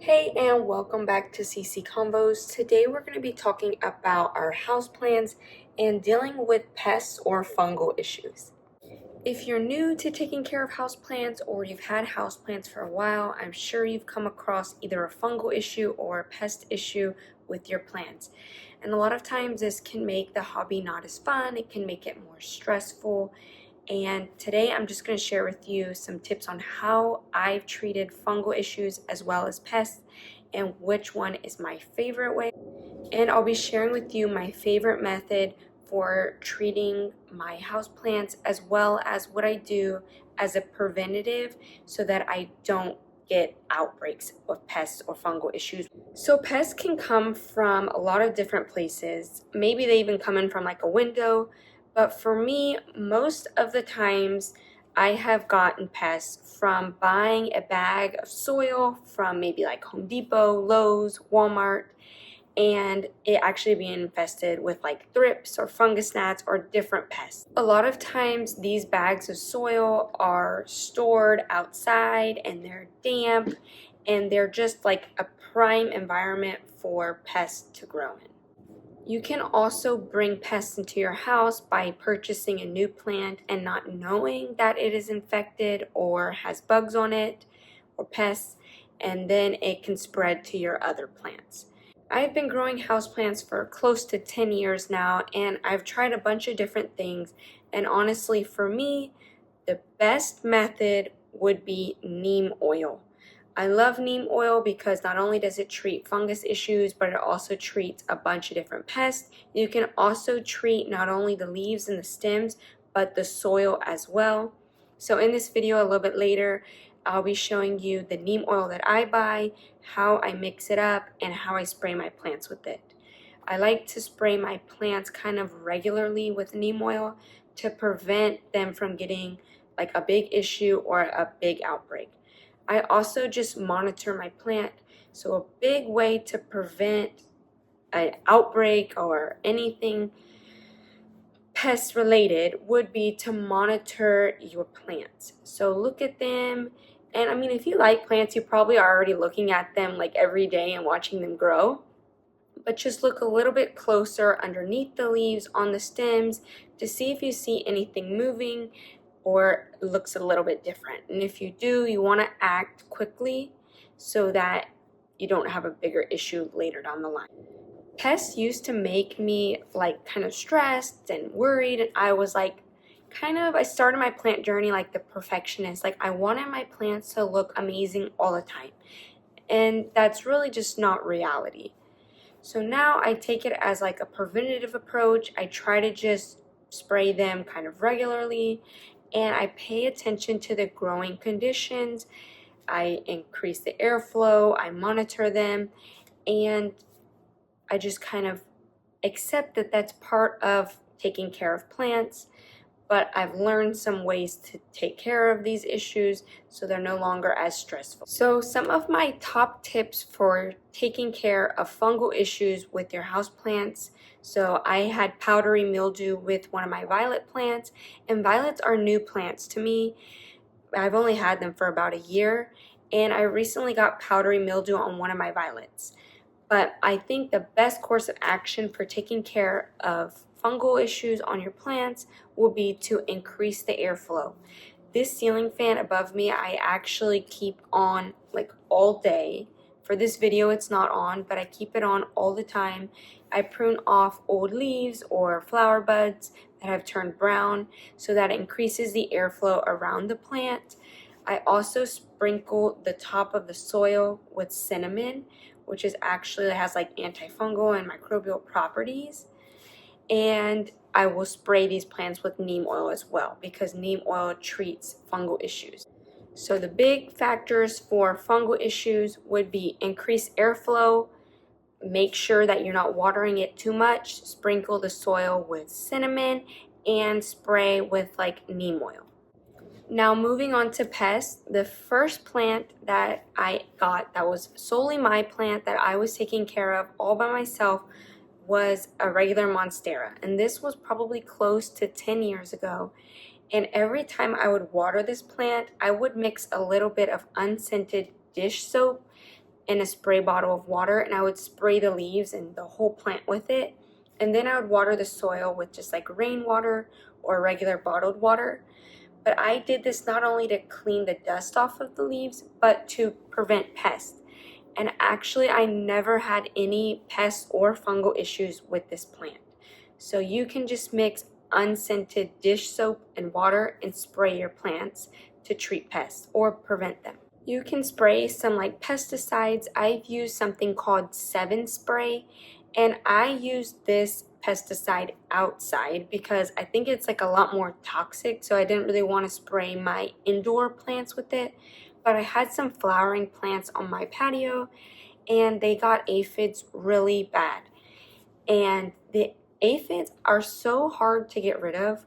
Hey, and welcome back to CC Convos. Today we're going to be talking about our houseplants and dealing with pests or fungal issues. If you're new to taking care of houseplants or you've had houseplants for a while, I'm sure you've come across either a fungal issue or a pest issue with your plants. And a lot of times this can make the hobby not as fun, it can make it more stressful. And today I'm just going to share with you some tips on how I've treated fungal issues as well as pests and which one is my favorite way. And I'll be sharing with you my favorite method for treating my houseplants as well as what I do as a preventative so that I don't get outbreaks of pests or fungal issues. So pests can come from a lot of different places. Maybe they even come in from like a window. But for me, most of the times I have gotten pests from buying a bag of soil from maybe like Home Depot, Lowe's, Walmart, and it actually being infested with like thrips or fungus gnats or different pests. A lot of times these bags of soil are stored outside and they're damp and they're just like a prime environment for pests to grow in. You can also bring pests into your house by purchasing a new plant and not knowing that it is infected or has bugs on it or pests, and then it can spread to your other plants. I've been growing houseplants for close to 10 years now, and I've tried a bunch of different things, and honestly for me, the best method would be neem oil. I love neem oil because not only does it treat fungus issues, but it also treats a bunch of different pests. You can also treat not only the leaves and the stems, but the soil as well. So in this video a little bit later, I'll be showing you the neem oil that I buy, how I mix it up, and how I spray my plants with it. I like to spray my plants kind of regularly with neem oil to prevent them from getting like a big issue or a big outbreak. I also just monitor my plant. So a big way to prevent an outbreak or anything pest related would be to monitor your plants. So look at them. And I mean, if you like plants, you probably are already looking at them like every day and watching them grow. But just look a little bit closer underneath the leaves on the stems to see if you see anything moving or looks a little bit different. And if you do, you want to act quickly so that you don't have a bigger issue later down the line. Pests used to make me like kind of stressed and worried, and I was like I started my plant journey like the perfectionist. Like I wanted my plants to look amazing all the time. And that's really just not reality. So now I take it as like a preventative approach. I try to just spray them kind of regularly, and I pay attention to the growing conditions. I increase the airflow, I monitor them, and I just kind of accept that that's part of taking care of plants. But I've learned some ways to take care of these issues so they're no longer as stressful. So some of my top tips for taking care of fungal issues with your houseplants. So I had powdery mildew with one of my violet plants, and violets are new plants to me. I've only had them for about a year, and I recently got powdery mildew on one of my violets. But I think the best course of action for taking care of fungal issues on your plants will be to increase the airflow. This ceiling fan above me, I actually keep on like all day. For this video, it's not on, but I keep it on all the time. I prune off old leaves or flower buds that have turned brown so that it increases the airflow around the plant. I also sprinkle the top of the soil with cinnamon, which is actually has like antifungal and microbial properties. And I will spray these plants with neem oil as well because neem oil treats fungal issues. So the big factors for fungal issues would be increased airflow, make sure that you're not watering it too much, sprinkle the soil with cinnamon, and spray with like neem oil. Now moving on to pests, the first plant that I got that was solely my plant that I was taking care of all by myself was a regular monstera, and this was probably close to 10 years ago. And every time I would water this plant, I would mix a little bit of unscented dish soap in a spray bottle of water, and I would spray the leaves and the whole plant with it. And then I would water the soil with just like rainwater or regular bottled water. But I did this not only to clean the dust off of the leaves, but to prevent pests. And actually, I never had any pest or fungal issues with this plant. So you can just mix unscented dish soap and water and spray your plants to treat pests or prevent them. You can spray some like pesticides. I've used something called 7 spray, and I use this pesticide outside because I think it's like a lot more toxic, so I didn't really want to spray my indoor plants with it. But I had some flowering plants on my patio, and they got aphids really bad. And the aphids are so hard to get rid of.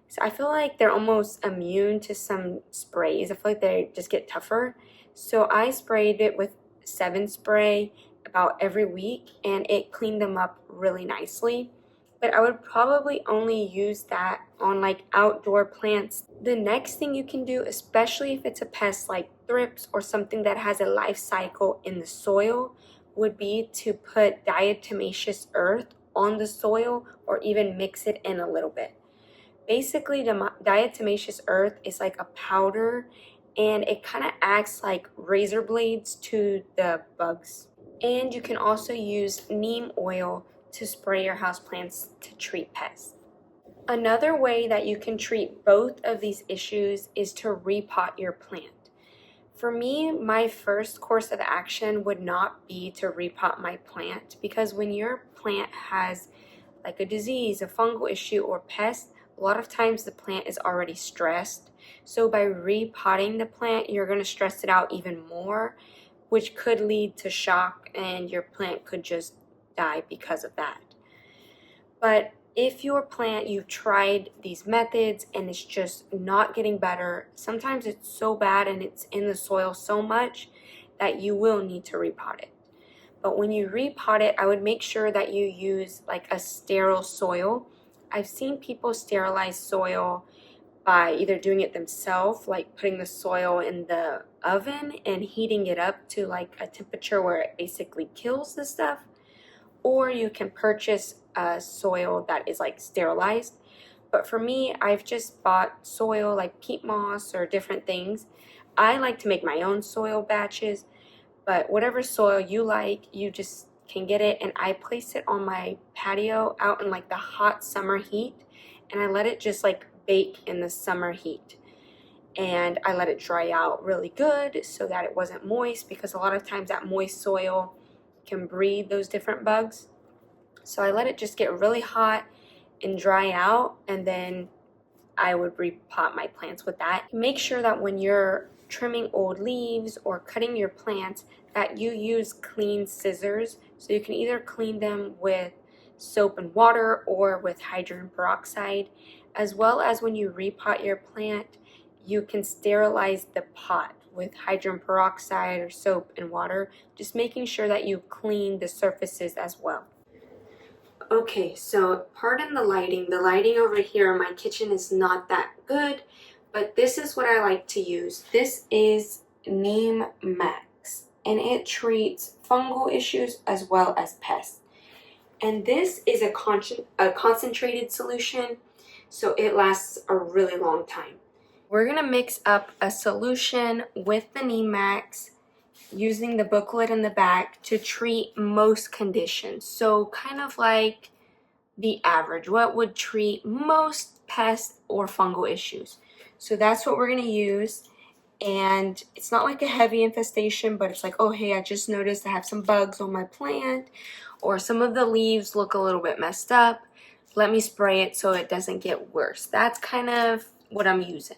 So I feel like they're almost immune to some sprays. I feel like they just get tougher. So I sprayed it with 7 spray about every week, and it cleaned them up really nicely. But I would probably only use that on like outdoor plants. The next thing you can do, especially if it's a pest like thrips or something that has a life cycle in the soil, would be to put diatomaceous earth on the soil or even mix it in a little bit. Basically, the diatomaceous earth is like a powder, and it kind of acts like razor blades to the bugs. And you can also use neem oil to spray your houseplants to treat pests. Another way that you can treat both of these issues is to repot your plant. For me, my first course of action would not be to repot my plant, because when your plant has like a disease, a fungal issue, or pest, a lot of times the plant is already stressed. So by repotting the plant, you're going to stress it out even more, which could lead to shock, and your plant could just die because of that. But if your plant, you've tried these methods and it's just not getting better, sometimes it's so bad and it's in the soil so much that you will need to repot it. But when you repot it, I would make sure that you use like a sterile soil. I've seen people sterilize soil by either doing it themselves, like putting the soil in the oven and heating it up to like a temperature where it basically kills the stuff. Or you can purchase a soil that is like sterilized. But for me, I've just bought soil like peat moss or different things. I like to make my own soil batches, but whatever soil you like, you just can get it. And I place it on my patio out in like the hot summer heat, and I let it just like bake in the summer heat. And I let it dry out really good so that it wasn't moist, because a lot of times that moist soil can breed those different bugs. So I let it just get really hot and dry out, and then I would repot my plants with that. Make sure that when you're trimming old leaves or cutting your plants, that you use clean scissors. So you can either clean them with soap and water or with hydrogen peroxide. As well as when you repot your plant, you can sterilize the pot with hydrogen peroxide or soap and water, just making sure that you clean the surfaces as well. Okay, so pardon the lighting. The lighting over here in my kitchen is not that good, but this is what I like to use. This is Neem Max, and it treats fungal issues as well as pests. And this is a concentrated solution, so it lasts a really long time. We're gonna mix up a solution with the Neem Max using the booklet in the back to treat most conditions. So kind of like the average, what would treat most pest or fungal issues. So that's what we're gonna use. And it's not like a heavy infestation, but it's like, oh, hey, I just noticed I have some bugs on my plant, or some of the leaves look a little bit messed up. Let me spray it so it doesn't get worse. That's kind of what I'm using.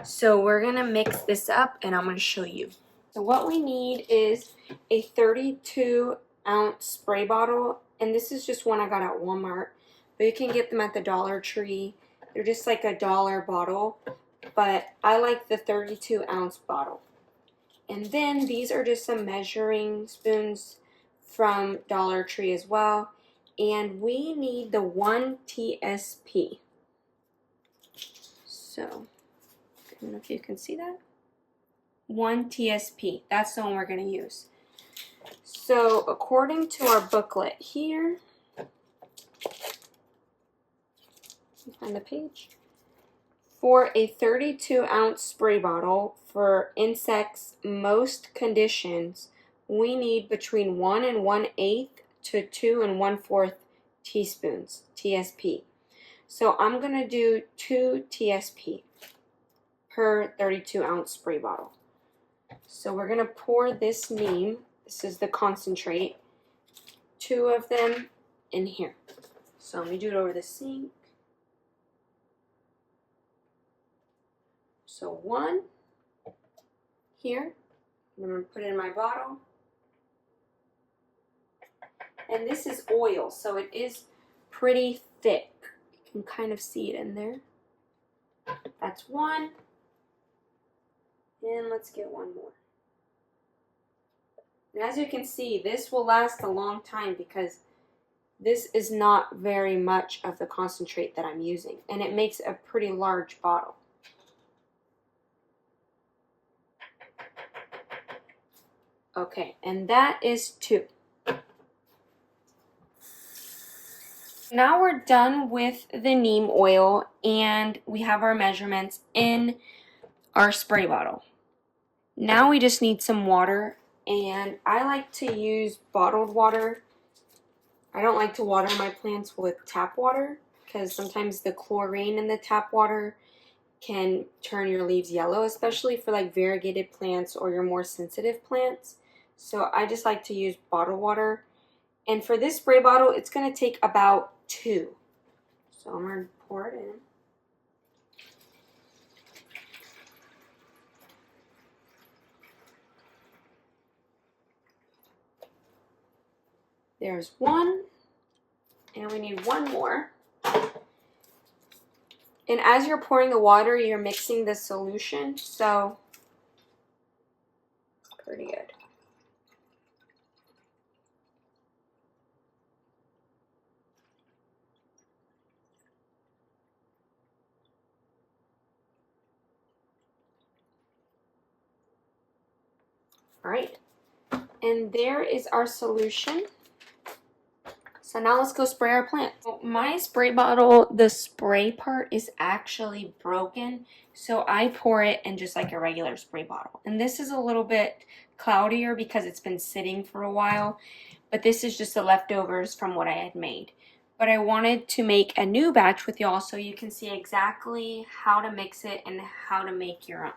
So we're gonna mix this up, and I'm gonna show you. So what we need is a 32-ounce spray bottle, and this is just one I got at Walmart, but you can get them at the Dollar Tree. They're just like $1 bottle, but I like the 32-ounce bottle. And then these are just some measuring spoons from Dollar Tree as well, and we need the 1 TSP. So I don't know if you can see that. 1 TSP, that's the one we're going to use. So according to our booklet here, find the page. For a 32-ounce spray bottle for insects, most conditions, we need between 1 1/8 to 2 1/4 teaspoons, TSP. So I'm going to do 2 TSP per 32-ounce spray bottle. So we're going to pour this neem, this is the concentrate, 2 of them in here. So let me do it over the sink. So 1 here, and I'm going to put it in my bottle. And this is oil, so it is pretty thick. You can kind of see it in there. That's 1. And let's get 1 more. And as you can see, this will last a long time because this is not very much of the concentrate that I'm using. And it makes a pretty large bottle. Okay, and that is 2. Now we're done with the neem oil and we have our measurements in our spray bottle. Now we just need some water, and I like to use bottled water. I don't like to water my plants with tap water because sometimes the chlorine in the tap water can turn your leaves yellow, especially for like variegated plants or your more sensitive plants. So I just like to use bottled water. And for this spray bottle, it's going to take about 2. So I'm going to pour it in. There's 1, and we need 1 more. And as you're pouring the water, you're mixing the solution, so pretty good. All right, and there is our solution. So now let's go spray our plant. My spray bottle, the spray part is actually broken, so I pour it in just like a regular spray bottle. And this is a little bit cloudier because it's been sitting for a while, but this is just the leftovers from what I had made. But I wanted to make a new batch with y'all so you can see exactly how to mix it and how to make your own.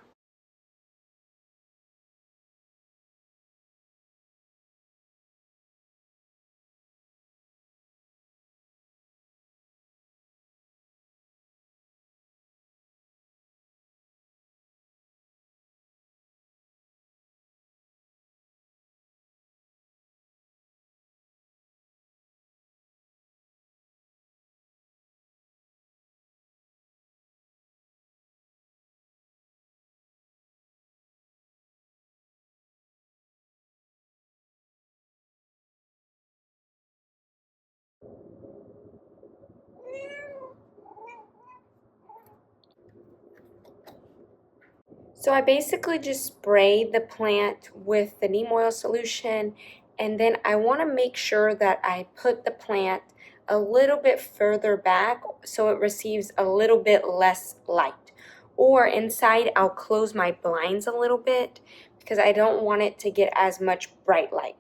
So I basically just spray the plant with the neem oil solution, and then I want to make sure that I put the plant a little bit further back so it receives a little bit less light. Or inside I'll close my blinds a little bit because I don't want it to get as much bright light.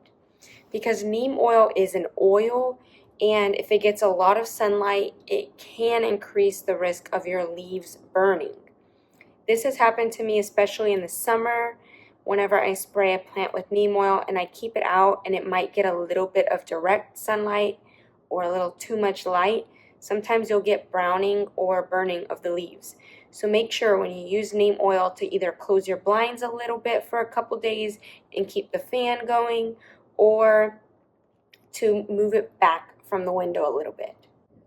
Because neem oil is an oil, and if it gets a lot of sunlight, it can increase the risk of your leaves burning. This has happened to me especially in the summer whenever I spray a plant with neem oil and I keep it out and it might get a little bit of direct sunlight or a little too much light. Sometimes you'll get browning or burning of the leaves. So make sure when you use neem oil to either close your blinds a little bit for a couple days and keep the fan going, or to move it back from the window a little bit.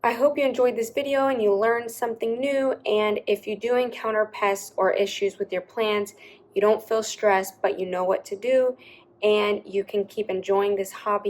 I hope you enjoyed this video and you learned something new, and if you do encounter pests or issues with your plants, you don't feel stressed, but you know what to do, and you can keep enjoying this hobby